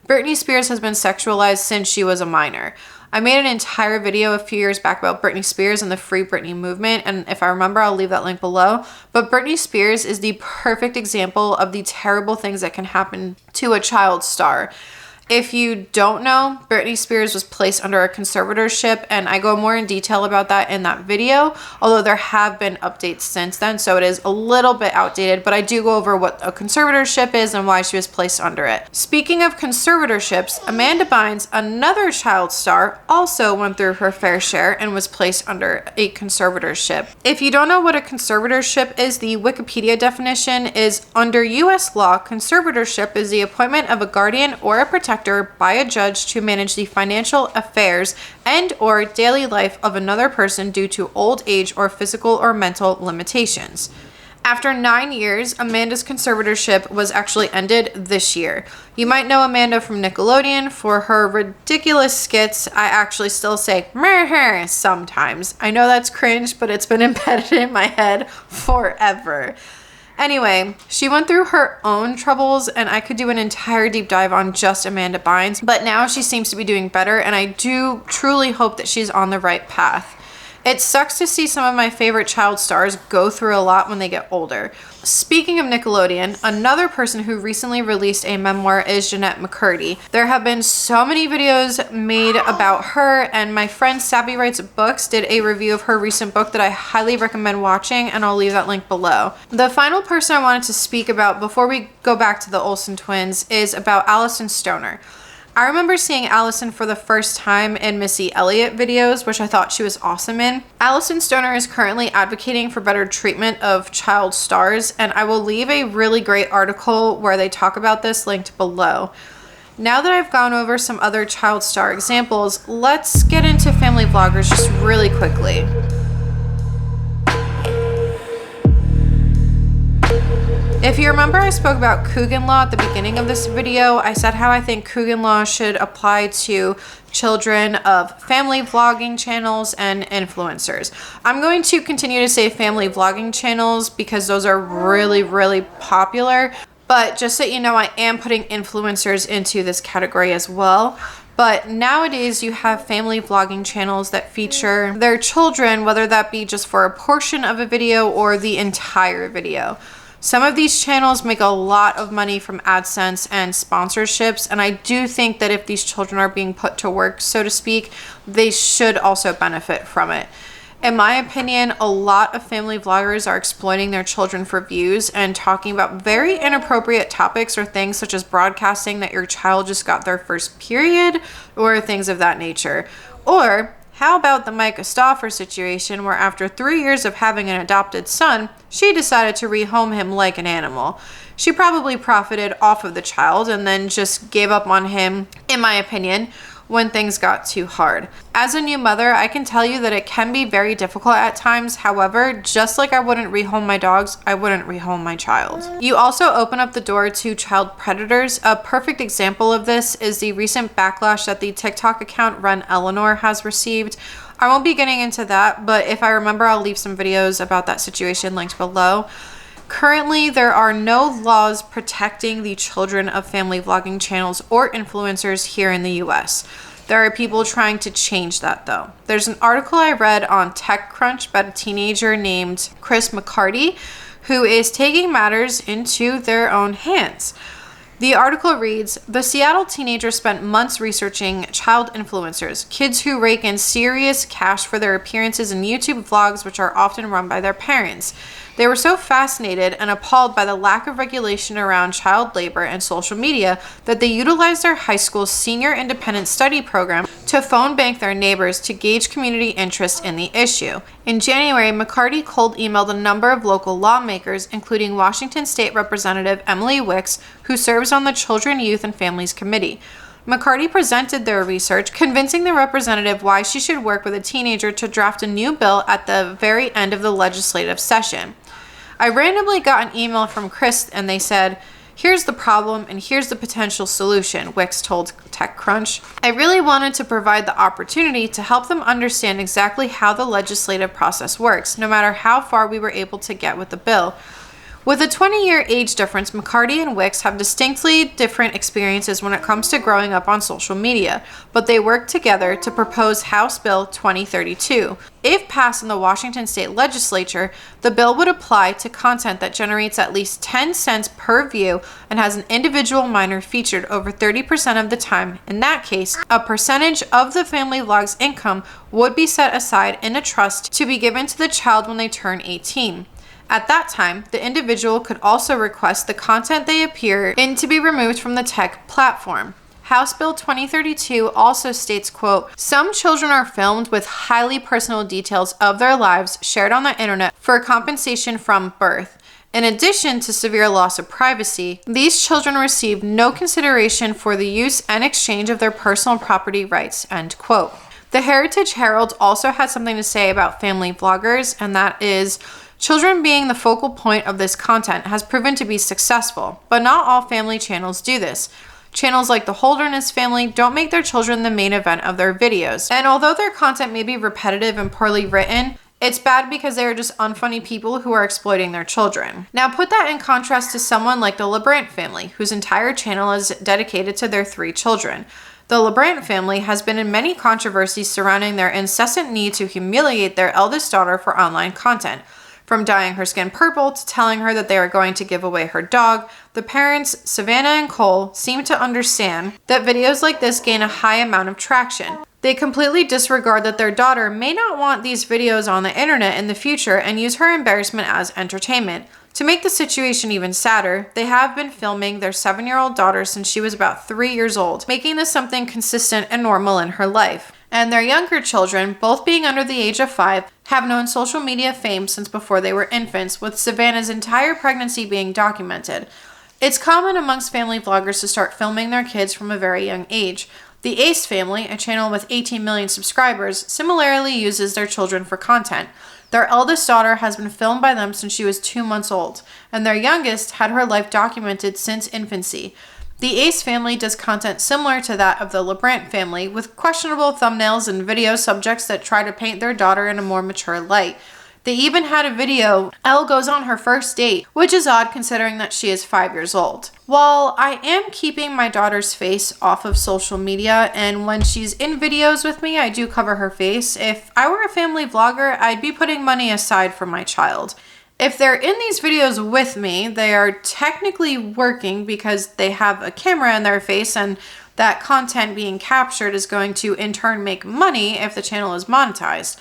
Britney Spears has been sexualized since she was a minor. I made an entire video a few years back about Britney Spears and the Free Britney movement, and if I remember, I'll leave that link below. But Britney Spears is the perfect example of the terrible things that can happen to a child star. If you don't know, Britney Spears was placed under a conservatorship, and I go more in detail about that in that video, although there have been updates since then, so it is a little bit outdated, but I do go over what a conservatorship is and why she was placed under it. Speaking of conservatorships, Amanda Bynes, another child star, also went through her fair share and was placed under a conservatorship. If you don't know what a conservatorship is, the Wikipedia definition is, under U.S. law, conservatorship is the appointment of a guardian or a protector by a judge to manage the financial affairs and or daily life of another person due to old age or physical or mental limitations. After 9 years, Amanda's conservatorship was actually ended this year. You might know Amanda from Nickelodeon for her ridiculous skits. I actually still say meh sometimes. I know that's cringe, but it's been embedded in my head forever. Anyway, she went through her own troubles, and I could do an entire deep dive on just Amanda Bynes, but now she seems to be doing better, and I do truly hope that she's on the right path. It sucks to see some of my favorite child stars go through a lot when they get older. Speaking of Nickelodeon, another person who recently released a memoir is Jennette McCurdy. There have been so many videos made about her, and my friend Savvy Writes Books did a review of her recent book that I highly recommend watching, and I'll leave that link below. The final person I wanted to speak about before we go back to the Olsen twins is about Allison Stoner. I remember seeing Allison for the first time in Missy Elliott videos, which I thought she was awesome in. Allison Stoner is currently advocating for better treatment of child stars, and I will leave a really great article where they talk about this linked below. Now that I've gone over some other child star examples, let's get into family vloggers just really quickly. If you remember, I spoke about Coogan Law at the beginning of this video. I said how I think Coogan Law should apply to children of family vlogging channels and influencers. I'm going to continue to say family vlogging channels because those are really, really popular. But just so you know, I am putting influencers into this category as well. But nowadays you have family vlogging channels that feature their children, whether that be just for a portion of a video or the entire video. Some of these channels make a lot of money from AdSense and sponsorships, and I do think that if these children are being put to work, so to speak, they should also benefit from it. In my opinion, a lot of family vloggers are exploiting their children for views and talking about very inappropriate topics or things such as broadcasting that your child just got their first period or things of that nature. Or how about the Micah Stauffer situation where after 3 years of having an adopted son, she decided to rehome him like an animal. She probably profited off of the child and then just gave up on him, in my opinion, when things got too hard. As a new mother, I can tell you that it can be very difficult at times. However, just like I wouldn't rehome my dogs, I wouldn't rehome my child. You also open up the door to child predators. A perfect example of this is the recent backlash that the TikTok account Run Eleanor has received. I won't be getting into that, but if I remember, I'll leave some videos about that situation linked below. Currently, there are no laws protecting the children of family vlogging channels or influencers here in the US. There are people trying to change that though. There's an article I read on TechCrunch about a teenager named Chris McCurdy who is taking matters into their own hands. The article reads, the Seattle teenager spent months researching child influencers, kids who rake in serious cash for their appearances in YouTube vlogs which are often run by their parents. They were so fascinated and appalled by the lack of regulation around child labor and social media that they utilized their high school's senior independent study program to phone bank their neighbors to gauge community interest in the issue. In January, McCurdy cold emailed a number of local lawmakers, including Washington State Representative Emily Wicks, who serves on the Children, Youth, and Families Committee. McCurdy presented their research, convincing the representative why she should work with a teenager to draft a new bill at the very end of the legislative session. I randomly got an email from Chris and they said, here's the problem and here's the potential solution, Wicks told TechCrunch. I really wanted to provide the opportunity to help them understand exactly how the legislative process works, no matter how far we were able to get with the bill. With a 20-year age difference, McCurdy and Wicks have distinctly different experiences when it comes to growing up on social media, but they work together to propose House Bill 2032. If passed in the Washington State Legislature, the bill would apply to content that generates at least 10 cents per view and has an individual minor featured over 30% of the time. In that case, a percentage of the family vlog's income would be set aside in a trust to be given to the child when they turn 18. At that time, the individual could also request the content they appear in to be removed from the tech platform. House Bill 2032 also states, quote, "Some children are filmed with highly personal details of their lives shared on the internet for compensation from birth. In addition to severe loss of privacy, these children receive no consideration for the use and exchange of their personal property rights," end quote. The Heritage Herald also had something to say about family vloggers, and that is, children being the focal point of this content has proven to be successful, but not all family channels do this. Channels like the Holderness family don't make their children the main event of their videos, and although their content may be repetitive and poorly written, it's bad because they are just unfunny people who are exploiting their children. Now put that in contrast to someone like the LeBrant family, whose entire channel is dedicated to their 3 children. The LeBrant family has been in many controversies surrounding their incessant need to humiliate their eldest daughter for online content. From dyeing her skin purple to telling her that they are going to give away her dog, the parents, Savannah and Cole, seem to understand that videos like this gain a high amount of traction. They completely disregard that their daughter may not want these videos on the internet in the future and use her embarrassment as entertainment. To make the situation even sadder, they have been filming their 7-year-old daughter since she was about 3 years old, making this something consistent and normal in her life. And their younger children, both being under the age of 5, have known social media fame since before they were infants, with Savannah's entire pregnancy being documented. It's common amongst family vloggers to start filming their kids from a very young age. The Ace family, a channel with 18 million subscribers, similarly uses their children for content. Their eldest daughter has been filmed by them since she was 2 months old, and their youngest had her life documented since infancy. The Ace family does content similar to that of the LeBrant family, with questionable thumbnails and video subjects that try to paint their daughter in a more mature light. They even had a video, Elle goes on her first date, which is odd considering that she is 5 years old. While I am keeping my daughter's face off of social media, and when she's in videos with me, I do cover her face, if I were a family vlogger, I'd be putting money aside for my child. If they're in these videos with me, they are technically working because they have a camera in their face, and that content being captured is going to in turn make money if the channel is monetized.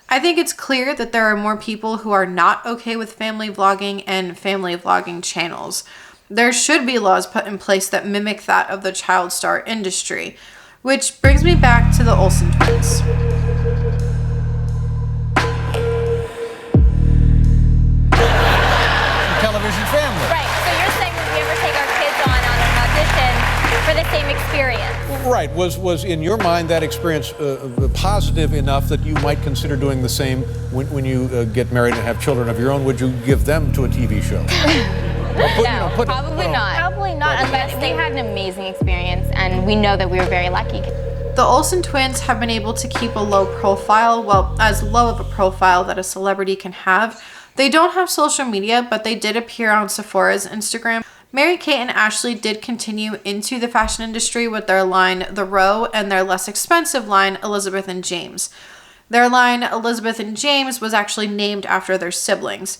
I think it's clear that there are more people who are not okay with family vlogging and family vlogging channels. There should be laws put in place that mimic that of the child star industry, which brings me back to the Olsen twins. Television family. Right, so you're saying would we ever take our kids on an audition for the same experience? Right. Was in your mind that experience positive enough that you might consider doing the same when you get married and have children of your own? Would you give them to a TV show? Probably not. Probably not, unless they had an amazing experience, and we know that we were very lucky. The Olsen twins have been able to keep a low profile, well, as low of a profile that a celebrity can have. They don't have social media, but they did appear on Sephora's Instagram. Marykate and Ashley did continue into the fashion industry with their line The Row and their less expensive line Elizabeth and James. Their line Elizabeth and James was actually named after their siblings.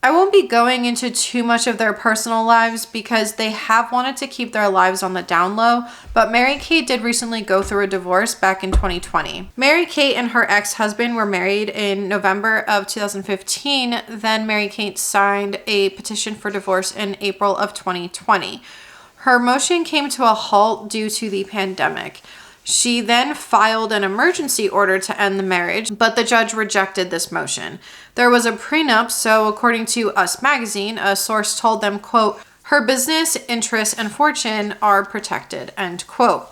I won't be going into too much of their personal lives because they have wanted to keep their lives on the down low, but Marykate did recently go through a divorce back in 2020. Marykate and her ex-husband were married in November of 2015, then Marykate signed a petition for divorce in April of 2020. Her motion came to a halt due to the pandemic. She then filed an emergency order to end the marriage, but the judge rejected this motion. There was a prenup, so according to Us Magazine, a source told them, quote, her business, interests, and fortune are protected, end quote.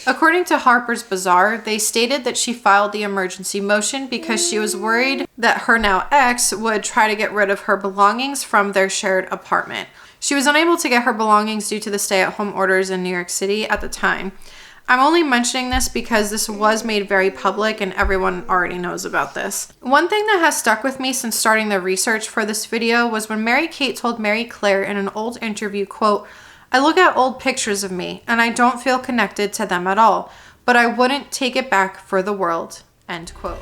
According to Harper's Bazaar, they stated that she filed the emergency motion because she was worried that her now ex would try to get rid of her belongings from their shared apartment. She was unable to get her belongings due to the stay-at-home orders in New York City at the time. I'm only mentioning this because this was made very public and everyone already knows about this. One thing that has stuck with me since starting the research for this video was when Marykate told Mary Claire in an old interview, quote, "I look at old pictures of me and I don't feel connected to them at all, but I wouldn't take it back for the world," end quote.